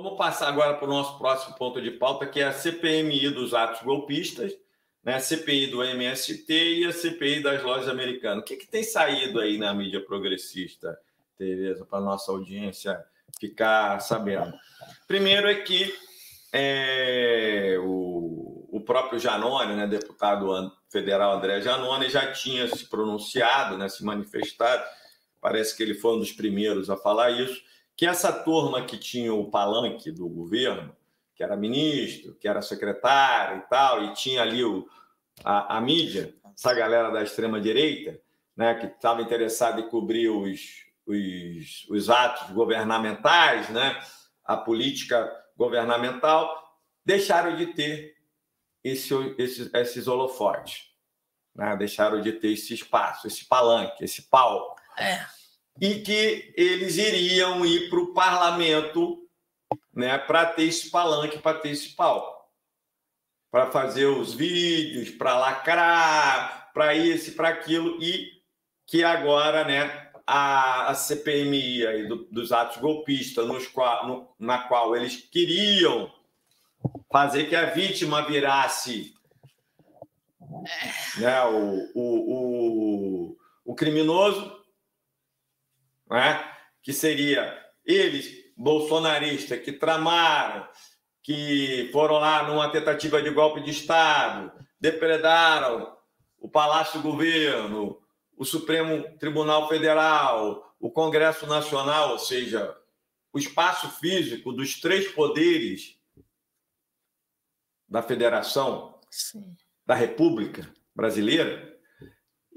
Vamos passar agora para o nosso próximo ponto de pauta, que é a CPMI dos atos golpistas, né? A CPI do MST e a CPI das lojas americanas. O que tem saído aí na mídia progressista, Tereza, para a nossa audiência ficar sabendo? Primeiro é que o próprio Janone, né, deputado federal André Janone, já tinha se pronunciado, né, se manifestado, parece que ele foi um dos primeiros a falar isso, que essa turma que tinha o palanque do governo, que era ministro, que era secretário e tal, e tinha ali a mídia, essa galera da extrema-direita, né, que estava interessada em cobrir os atos governamentais, né, a política governamental, deixaram de ter esses holofotes, né, deixaram de ter esse espaço, esse palanque, esse palco. E que eles iriam ir para o parlamento, né, para ter esse palanque, para ter esse palco, para fazer os vídeos, para lacrar, para isso e para aquilo, e que agora, né, a CPMI aí dos atos golpistas, na qual eles queriam fazer que a vítima virasse, né, o criminoso, né? Que seria eles, bolsonaristas, que tramaram, que foram lá numa tentativa de golpe de Estado, depredaram o Palácio do Governo, o Supremo Tribunal Federal, o Congresso Nacional, ou seja, o espaço físico dos três poderes da Federação, sim, da República Brasileira.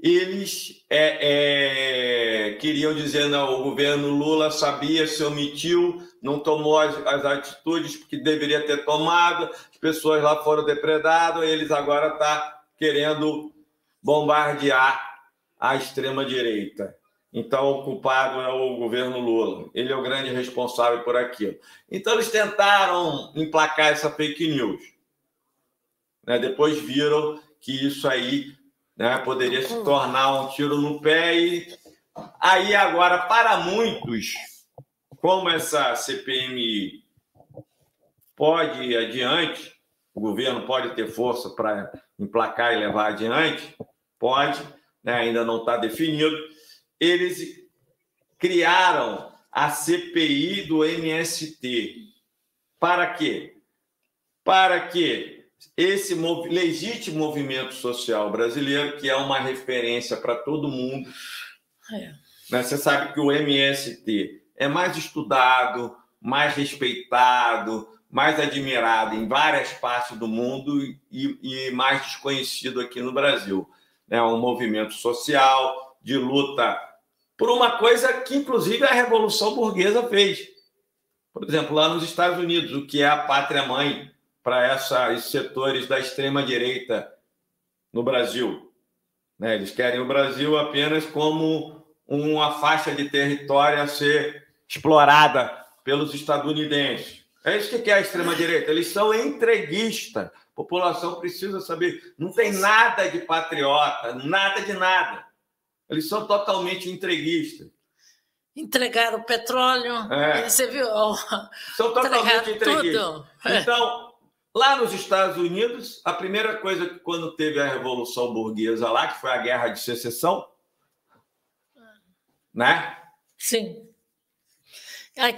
Eles queriam dizer, não, o governo Lula sabia, se omitiu, não tomou as atitudes que deveria ter tomado, as pessoas lá foram depredadas, eles agora estão querendo bombardear a extrema-direita. Então, o culpado é o governo Lula. Ele é o grande responsável por aquilo. Então, eles tentaram emplacar essa fake news, né? Depois viram que isso aí, né, poderia se tornar um tiro no pé. E aí agora, para muitos, como essa CPMI pode ir adiante, o governo pode ter força para emplacar e levar adiante, pode, né, ainda não está definido, eles criaram a CPI do MST. Para quê? Para que esse legítimo movimento social brasileiro, que é uma referência para todo mundo, né? Você sabe que o MST é mais estudado, mais respeitado, mais admirado em várias partes do mundo e mais desconhecido aqui no Brasil. É um movimento social de luta por uma coisa que, inclusive, a Revolução Burguesa fez. Por exemplo, lá nos Estados Unidos, o que é a pátria-mãe para esses setores da extrema-direita no Brasil, né? Eles querem o Brasil apenas como uma faixa de território a ser explorada pelos estadunidenses. É isso que é a extrema-direita. Eles são entreguistas. A população precisa saber. Não tem nada de patriota, nada de nada. Eles são totalmente entreguistas. Entregaram o petróleo. Você viu? São totalmente entreguistas. Então, lá nos Estados Unidos, a primeira coisa que quando teve a Revolução Burguesa lá, que foi a Guerra de Secessão, né? Sim.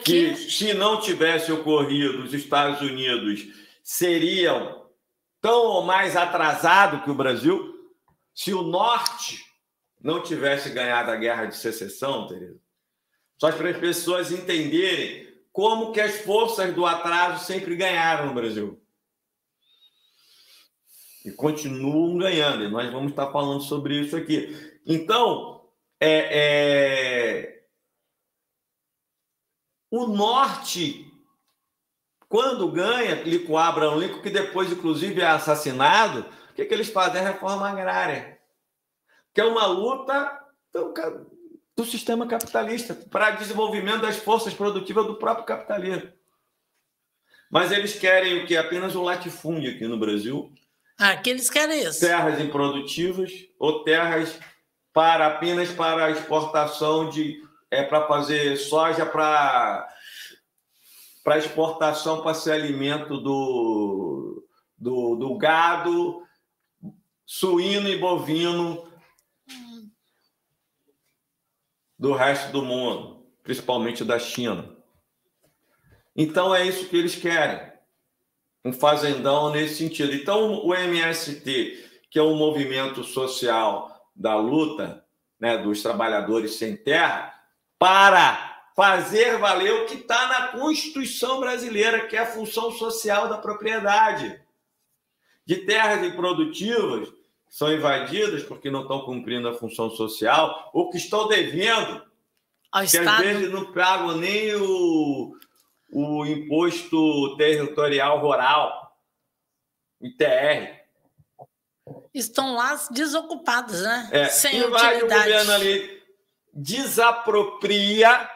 Que se não tivesse ocorrido, os Estados Unidos seriam tão ou mais atrasados que o Brasil. Se o Norte não tivesse ganhado a Guerra de Secessão, Tereza, só para as pessoas entenderem como que as forças do atraso sempre ganharam no Brasil. E continuam ganhando. E nós vamos estar falando sobre isso aqui. Então, o Norte, quando ganha, com Abraham Lincoln, que depois, inclusive, é assassinado, o que eles fazem? A reforma agrária, que é uma luta do sistema capitalista para desenvolvimento das forças produtivas do próprio capitalismo. Mas eles querem o que? Apenas o latifúndio aqui no Brasil. Que eles querem isso. Terras improdutivas ou terras apenas para exportação para fazer soja para para exportação, para ser alimento do gado suíno e bovino do resto do mundo, principalmente da China. Então, é isso que eles querem, um fazendão nesse sentido. Então, o MST, que é um movimento social da luta, né, dos trabalhadores sem terra, para fazer valer o que está na Constituição brasileira, que é a função social da propriedade. De terras improdutivas que são invadidas porque não estão cumprindo a função social ou que estão devendo, ao que Estado. Às vezes não pagam nem o imposto territorial rural, ITR. Estão lá desocupados, né? Sem utilidade. O governo ali desapropria,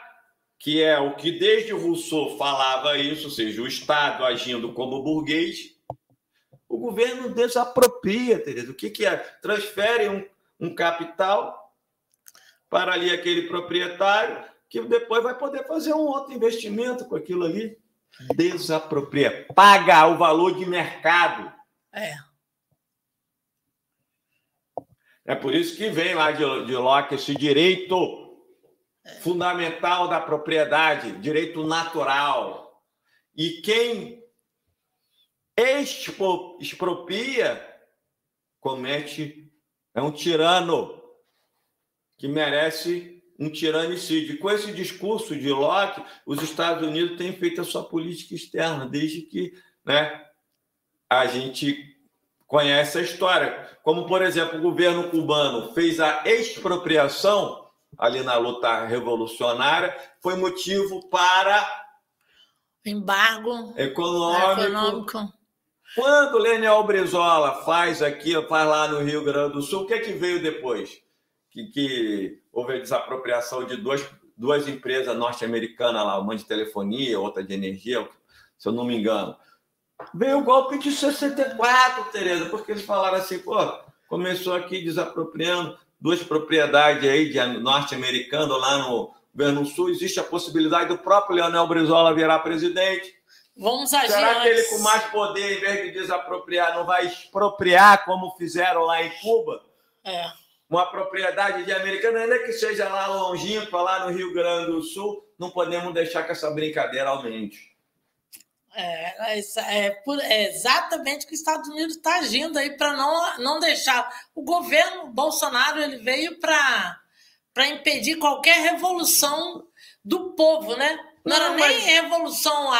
que é o que desde Rousseau falava isso, ou seja, o Estado agindo como burguês. O governo desapropria, Tereza. O que é? Transfere um capital para ali aquele proprietário que depois vai poder fazer um outro investimento com aquilo ali. Desapropria. Paga o valor de mercado. É por isso que vem lá de Locke esse direito fundamental da propriedade, direito natural. E quem expropria é um tirano que merece um tiranicídio. Com esse discurso de Locke, os Estados Unidos têm feito a sua política externa, desde que, né, a gente conhece a história. Como, por exemplo, o governo cubano fez a expropriação ali na luta revolucionária, foi motivo para embargo econômico. Quando Leniel Brizola faz lá no Rio Grande do Sul, o que é que veio depois? Que houve a desapropriação de duas empresas norte-americanas lá, uma de telefonia, outra de energia, se eu não me engano. Veio o golpe de 64, Tereza, porque eles falaram assim, começou aqui desapropriando duas propriedades aí de norte-americano lá no governo sul, existe a possibilidade do próprio Leniel Brizola virar presidente. Vamos agir. Será que ele, com mais poder, em vez de desapropriar, não vai expropriar como fizeram lá em Cuba? Uma propriedade de americano, ainda que seja lá longínqua, lá no Rio Grande do Sul, não podemos deixar que essa brincadeira aumente. É exatamente o que os Estados Unidos está agindo aí para não deixar. O governo Bolsonaro ele veio para impedir qualquer revolução do povo, né? Não era nem revolução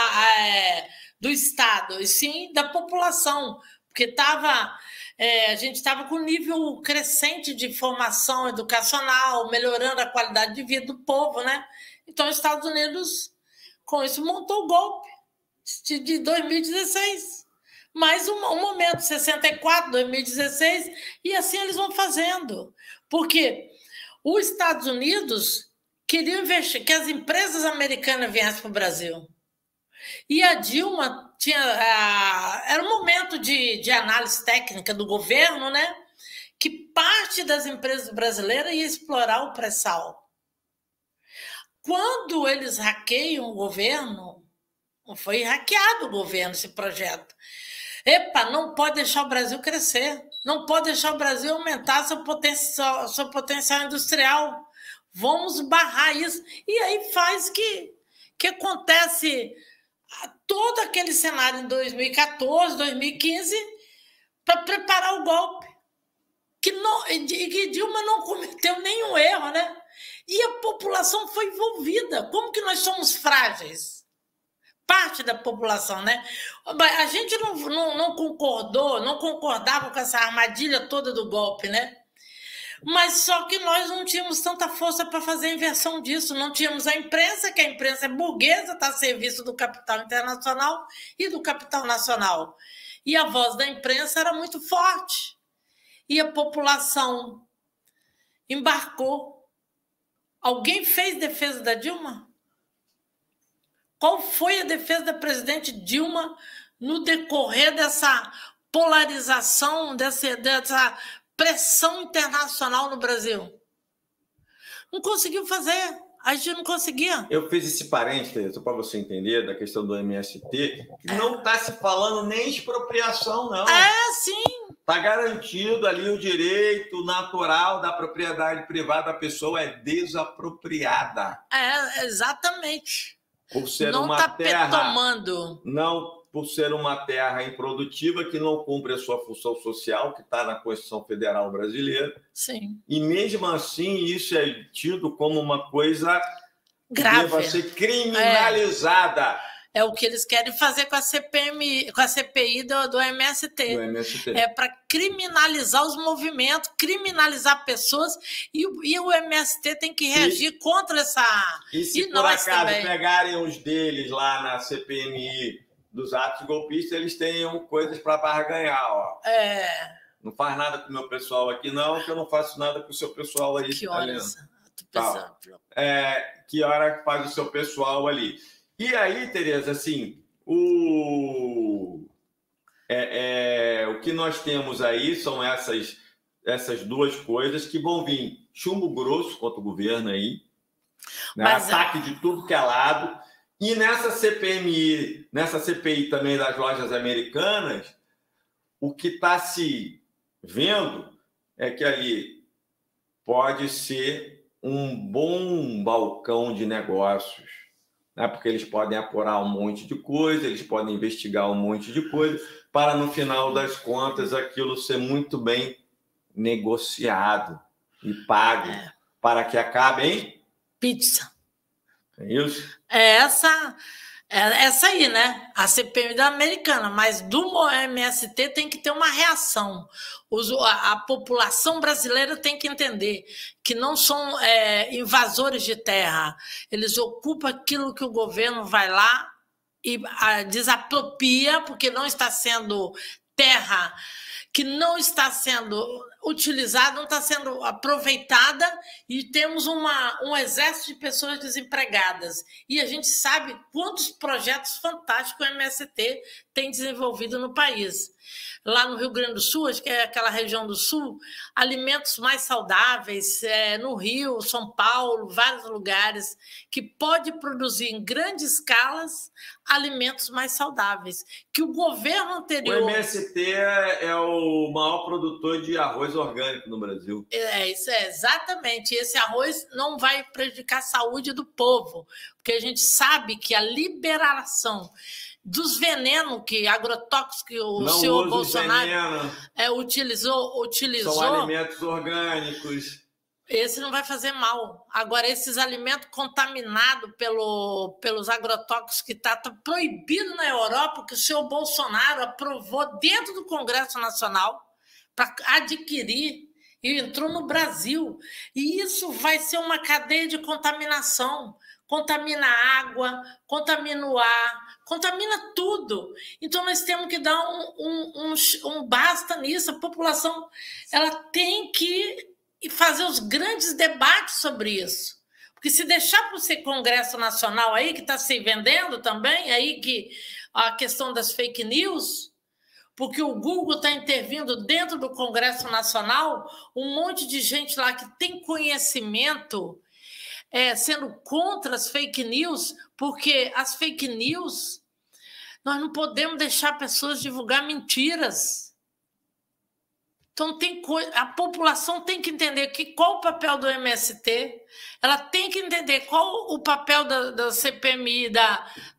do Estado, e sim da população, porque a gente estava com um nível crescente de formação educacional, melhorando a qualidade de vida do povo, né? Então, os Estados Unidos, com isso, montou o golpe de 2016. Mais um momento, 64, 2016, e assim eles vão fazendo. Porque os Estados Unidos queriam investir, que as empresas americanas viessem para o Brasil. E a Dilma era um momento de análise técnica do governo, né? Que parte das empresas brasileiras ia explorar o pré-sal. Quando eles hackeiam o governo, foi hackeado o governo, esse projeto. Não pode deixar o Brasil crescer, não pode deixar o Brasil aumentar seu potencial industrial. Vamos barrar isso. E aí faz que acontece todo aquele cenário em 2014, 2015, para preparar o golpe. Que Dilma não cometeu nenhum erro, né? E a população foi envolvida. Como que nós somos frágeis? Parte da população, né? A gente não concordava com essa armadilha toda do golpe, né? Mas só que nós não tínhamos tanta força para fazer a inversão disso. Não tínhamos a imprensa, que a imprensa é burguesa, está a serviço do capital internacional e do capital nacional. E a voz da imprensa era muito forte. E a população embarcou. Alguém fez defesa da Dilma? Qual foi a defesa da presidente Dilma no decorrer dessa polarização, dessa pressão internacional no Brasil? Não conseguiu fazer. A gente não conseguia. Eu fiz esse parênteses, só para você entender, da questão do MST, que não está se falando nem expropriação, não. Sim. Está garantido ali o direito natural da propriedade privada, a pessoa é desapropriada. Exatamente. Por ser não uma tá terra... tomando. Não, por ser uma terra improdutiva que não cumpre a sua função social, que está na Constituição Federal Brasileira. Sim. E mesmo assim, isso é tido como uma coisa grave, que deva ser criminalizada. É o que eles querem fazer com a CPI do MST. Do MST. É para criminalizar os movimentos, criminalizar pessoas, e o MST tem que reagir contra essa... E se por acaso também pegarem os deles lá na CPMI dos atos golpistas, eles tenham coisas para barganhar, ó. Não faz nada com o meu pessoal aqui, não, que eu não faço nada com o seu pessoal aí. Que horas? Que hora faz o seu pessoal ali. E aí, Tereza, assim, o que nós temos aí são essas duas coisas que vão vir chumbo grosso contra o governo aí, né? Ataque de tudo que é lado. E nessa CPI também das lojas americanas, o que está se vendo é que ali pode ser um bom balcão de negócios, né? Porque eles podem apurar um monte de coisa, eles podem investigar um monte de coisa, para no final das contas aquilo ser muito bem negociado e pago para que acabe em pizza. É isso? Essa aí, né? A CPI da americana, mas do MST tem que ter uma reação. A população brasileira tem que entender que não são invasores de terra. Eles ocupam aquilo que o governo vai lá e desapropria, porque não está sendo terra que não está sendo utilizada, não está sendo aproveitada, e temos um exército de pessoas desempregadas. E a gente sabe quantos projetos fantásticos o MST tem desenvolvido no país. Lá no Rio Grande do Sul, acho que é aquela região do Sul, alimentos mais saudáveis, no Rio, São Paulo, vários lugares, que pode produzir em grandes escalas alimentos mais saudáveis, que o governo anterior... O MST é o maior produtor de arroz orgânico no Brasil. Isso exatamente. Esse arroz não vai prejudicar a saúde do povo, porque a gente sabe que a liberação dos venenos, agrotóxicos que o senhor Bolsonaro utilizou... São alimentos orgânicos. Esse não vai fazer mal. Agora, esses alimentos contaminados pelos agrotóxicos que está proibido na Europa, que o senhor Bolsonaro aprovou dentro do Congresso Nacional para adquirir, e entrou no Brasil. E isso vai ser uma cadeia de contaminação. Contamina a água, contamina o ar, contamina tudo. Então, nós temos que dar um basta nisso. A população ela tem que fazer os grandes debates sobre isso. Porque se deixar para o Congresso Nacional aí, que está se vendendo também, aí que a questão das fake news, porque o Google está intervindo dentro do Congresso Nacional, um monte de gente lá que tem conhecimento sendo contra as fake news, porque as fake news, nós não podemos deixar pessoas divulgar mentiras. Então, a população tem que entender qual o papel do MST, ela tem que entender qual o papel da CPMI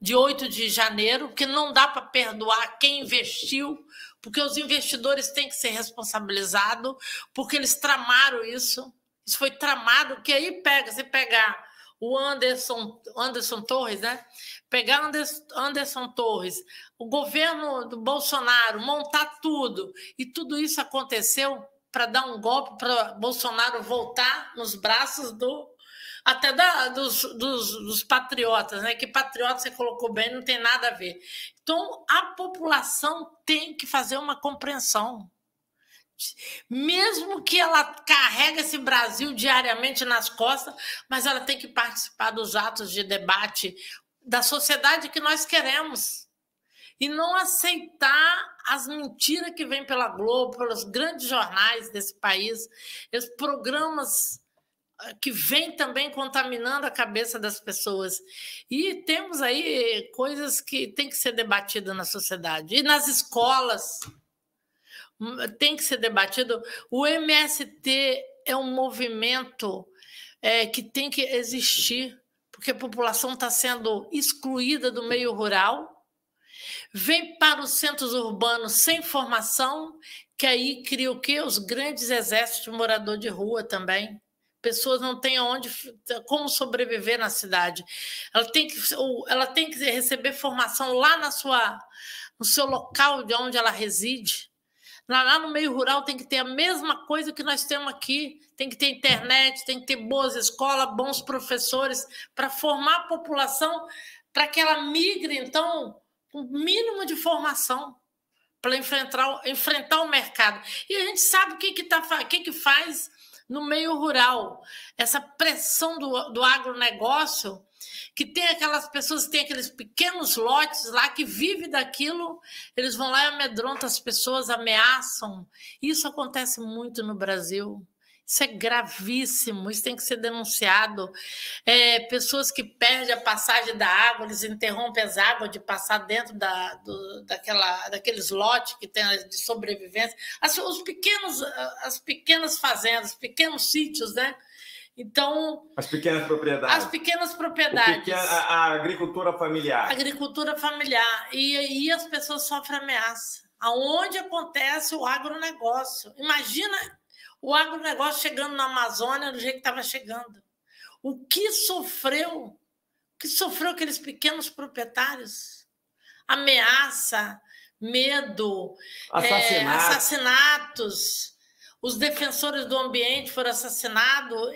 de 8 de janeiro, porque não dá para perdoar quem investiu, porque os investidores têm que ser responsabilizados, porque eles tramaram isso. Isso foi tramado, que aí você pegar o Anderson Torres, né? Pegar Anderson Torres, o governo do Bolsonaro, montar tudo, e tudo isso aconteceu para dar um golpe para Bolsonaro voltar nos braços dos patriotas, né? Que patriota você colocou bem, não tem nada a ver. Então, a população tem que fazer uma compreensão. Mesmo que ela carregue esse Brasil diariamente nas costas, mas ela tem que participar dos atos de debate da sociedade que nós queremos. E não aceitar as mentiras que vêm pela Globo, pelos grandes jornais desse país, esses programas que vem também contaminando a cabeça das pessoas. E temos aí coisas que têm que ser debatidas na sociedade. E nas escolas tem que ser debatido. O MST é um movimento que tem que existir, porque a população está sendo excluída do meio rural, vem para os centros urbanos sem formação, que aí cria o quê? Os grandes exércitos de morador de rua também. Pessoas não têm como sobreviver na cidade. Ela tem que receber formação lá no seu local de onde ela reside. Lá no meio rural tem que ter a mesma coisa que nós temos aqui. Tem que ter internet, tem que ter boas escolas, bons professores, para formar a população, para que ela migre, então, com o mínimo de formação, para enfrentar o mercado. E a gente sabe o que faz no meio rural, essa pressão do agronegócio, que tem aquelas pessoas que têm aqueles pequenos lotes lá que vivem daquilo, eles vão lá e amedrontam as pessoas, ameaçam. Isso acontece muito no Brasil. Isso é gravíssimo, isso tem que ser denunciado. Pessoas que perdem a passagem da água, eles interrompem as águas de passar dentro daqueles lotes que tem de sobrevivência. As pequenas fazendas, pequenos sítios, né? Então, as pequenas propriedades. As pequenas propriedades. A agricultura familiar. Agricultura familiar. E as pessoas sofrem ameaça. Aonde acontece o agronegócio? Imagina o agronegócio chegando na Amazônia do jeito que estava chegando. O que sofreu aqueles pequenos proprietários? Ameaça, medo, assassinatos. Os defensores do ambiente foram assassinados.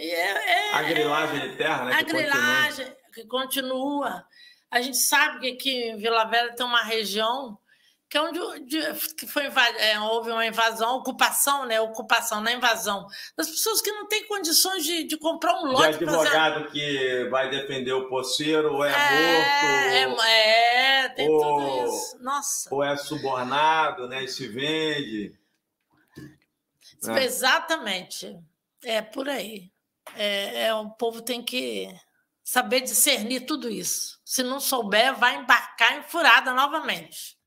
A grilagem de terra, né? A grilagem que continua. A gente sabe que aqui em Vila Velha tem uma região que é onde houve uma invasão, ocupação, né? Ocupação, não é invasão. Das pessoas que não têm condições de comprar um lote. De advogado que vai defender o poceiro, ou morto. Tem tudo isso. Nossa. Ou é subornado, né? E se vende. Exatamente. É por aí. O povo tem que saber discernir tudo isso. Se não souber, vai embarcar em furada novamente.